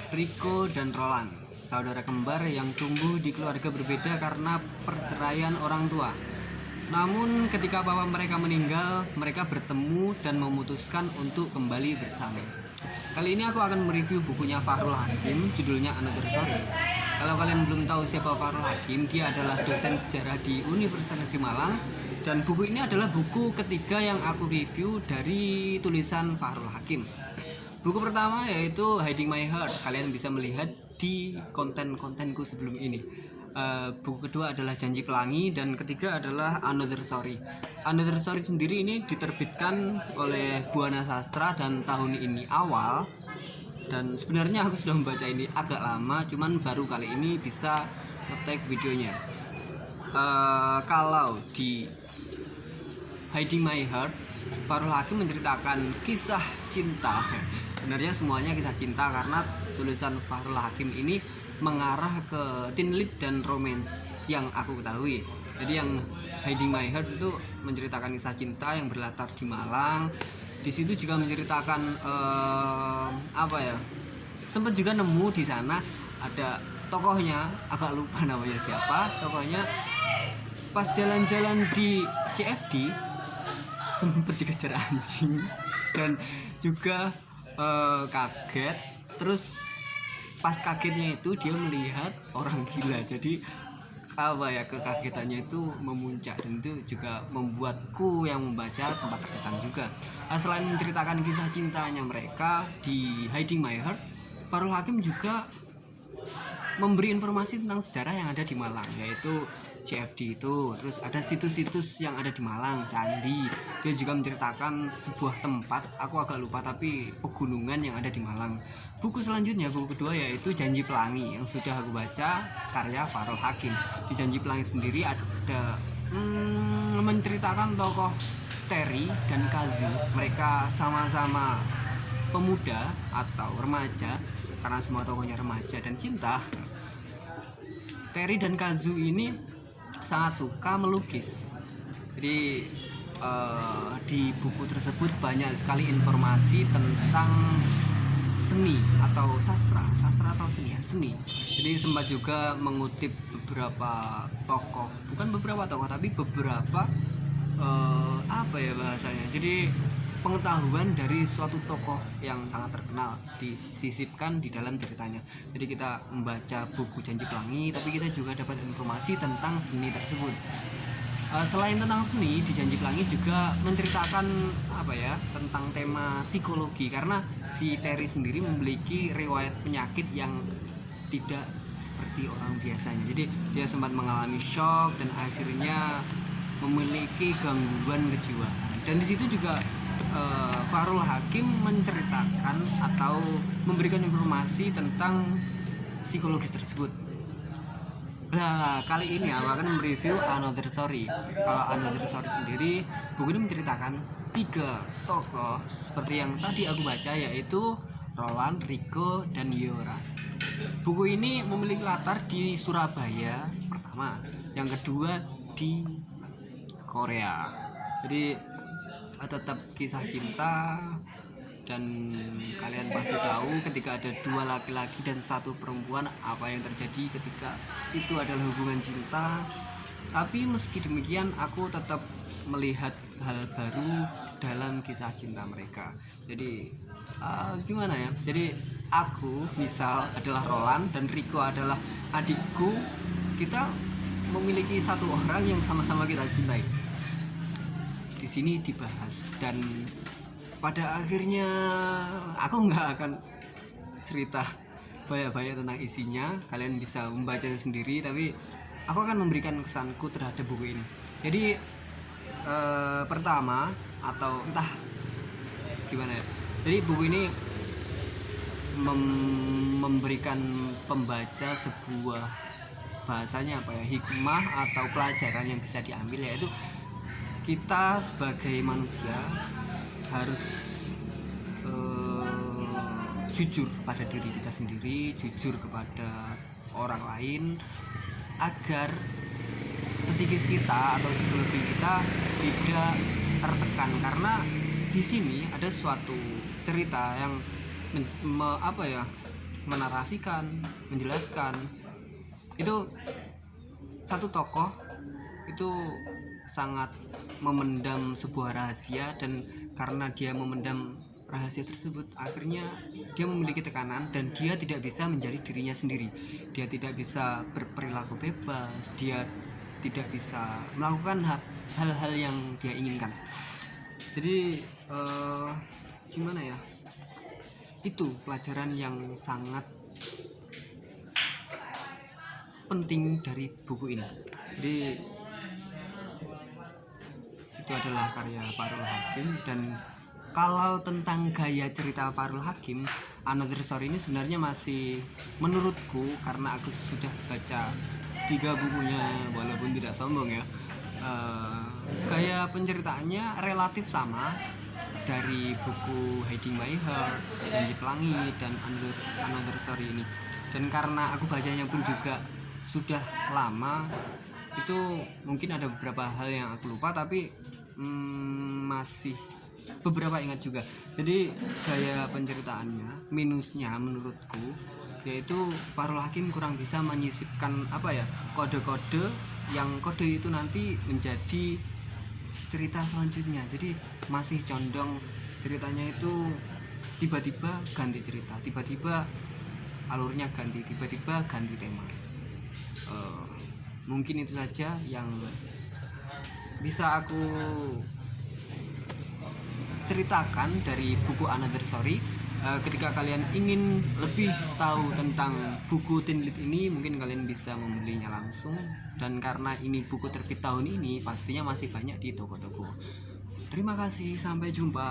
Rico dan Roland, saudara kembar yang tumbuh di keluarga berbeda karena perceraian orang tua. Namun ketika papa mereka meninggal, mereka bertemu dan memutuskan untuk kembali bersama. Kali ini aku akan mereview bukunya Fakhrul Hakim, judulnya Another Story. Kalau kalian belum tahu siapa Fakhrul Hakim, dia adalah dosen sejarah di Universitas Negeri Malang. Dan buku ini adalah buku ketiga yang aku review dari tulisan Fakhrul Hakim. Buku pertama yaitu Hiding My Heart, kalian bisa melihat di konten-kontenku sebelum ini. Buku kedua adalah Janji Pelangi, dan ketiga adalah Another Story. Another Story sendiri ini diterbitkan oleh Buana Sastra dan tahun ini awal. Dan sebenarnya aku sudah membaca ini agak lama, cuman baru kali ini bisa nge-take videonya. Kalau di Hiding My Heart, Fakhrul Hakim menceritakan kisah cinta. Sebenarnya semuanya kisah cinta karena tulisan Fakhrul Hakim ini mengarah ke teen lead dan romance yang aku ketahui. Jadi yang Hiding My Heart itu menceritakan kisah cinta yang berlatar di Malang. Di situ juga menceritakan sempat juga nemu di sana ada tokohnya, agak lupa namanya siapa. Tokohnya pas jalan-jalan di CFD sempat dikejar anjing dan juga kaget. Terus pas kagetnya itu dia melihat orang gila. Jadi kekagetannya itu memuncak, dan itu juga membuatku yang membaca sempat terkesan juga. Selain menceritakan kisah cintanya mereka di Hiding My Heart, Fakhrul Hakim juga memberi informasi tentang sejarah yang ada di Malang, yaitu CFD itu. Terus ada situs-situs yang ada di Malang, candi. Dia juga menceritakan sebuah tempat, aku agak lupa, tapi pegunungan yang ada di Malang. Buku selanjutnya, buku kedua, yaitu Janji Pelangi, yang sudah aku baca, karya Fakhrul Hakim. Di Janji Pelangi sendiri ada menceritakan tokoh Terry dan Kazu. Mereka sama-sama pemuda atau remaja, karena semua tokohnya remaja dan cinta. Terry dan Kazu ini sangat suka melukis. Jadi di buku tersebut banyak sekali informasi tentang seni atau sastra atau seni ya, seni. Jadi sempat juga mengutip beberapa tokoh, bukan beberapa tokoh tapi beberapa bahasanya. Jadi pengetahuan dari suatu tokoh yang sangat terkenal disisipkan di dalam ceritanya. Jadi kita membaca buku Janji Pelangi, tapi kita juga dapat informasi tentang seni tersebut. Selain tentang seni, di Janji Pelangi juga menceritakan tentang tema psikologi, karena si Terry sendiri memiliki riwayat penyakit yang tidak seperti orang biasanya. Jadi dia sempat mengalami shock dan akhirnya memiliki gangguan kejiwaan. Dan di situ juga Fakhrul Hakim menceritakan atau memberikan informasi tentang psikologis tersebut. Nah, kali ini aku akan mereview Another Story. Kalau Another Story sendiri, buku ini menceritakan 3 tokoh seperti yang tadi aku baca, yaitu Roland, Rico, dan Yora. Buku ini memiliki latar di Surabaya pertama, yang kedua di Korea. Jadi tetap kisah cinta, dan kalian pasti tahu ketika ada 2 laki-laki dan 1 perempuan apa yang terjadi ketika itu adalah hubungan cinta. Tapi meski demikian aku tetap melihat hal baru dalam kisah cinta mereka. Jadi gimana ya, jadi aku misal adalah Roland dan Rico adalah adikku. Kita memiliki satu orang yang sama-sama kita cintai. Di sini dibahas, dan pada akhirnya aku nggak akan cerita banyak-banyak tentang isinya, kalian bisa membaca sendiri, tapi aku akan memberikan kesanku terhadap buku ini. Jadi pertama, atau entah gimana ya, jadi buku ini memberikan pembaca sebuah bahasanya hikmah atau pelajaran yang bisa diambil, yaitu kita sebagai manusia harus jujur pada diri kita sendiri, jujur kepada orang lain, agar psikis kita atau psikologi kita tidak tertekan. Karena di sini ada suatu cerita yang menarasikan, menjelaskan. Itu satu tokoh itu sangat memendam sebuah rahasia, dan karena dia memendam rahasia tersebut akhirnya dia memiliki tekanan dan dia tidak bisa menjadi dirinya sendiri. Dia tidak bisa berperilaku bebas, dia tidak bisa melakukan hal-hal yang dia inginkan. Jadi gimana ya, itu pelajaran yang sangat penting dari buku ini. Jadi itu adalah karya Fahrul Hakim. Dan kalau tentang gaya cerita Fahrul Hakim, Another Story ini sebenarnya masih, menurutku, karena aku sudah baca 3 bukunya walaupun tidak sombong ya, gaya penceritaannya relatif sama dari buku Hiding My Heart, Janji Pelangi, dan Another Story ini. Dan karena aku bacanya pun juga sudah lama, itu mungkin ada beberapa hal yang aku lupa, tapi masih beberapa ingat juga. Jadi gaya penceritaannya minusnya menurutku yaitu Fahrul Hakim kurang bisa menyisipkan kode-kode yang kode itu nanti menjadi cerita selanjutnya. Jadi masih condong ceritanya itu tiba-tiba ganti cerita, tiba-tiba alurnya ganti, tiba-tiba ganti tema. Mungkin itu saja yang bisa aku ceritakan dari buku Another Story. Ketika kalian ingin lebih tahu tentang buku Teen Lit ini, mungkin kalian bisa membelinya langsung. Dan karena ini buku terbit tahun ini, pastinya masih banyak di toko-toko. Terima kasih, sampai jumpa.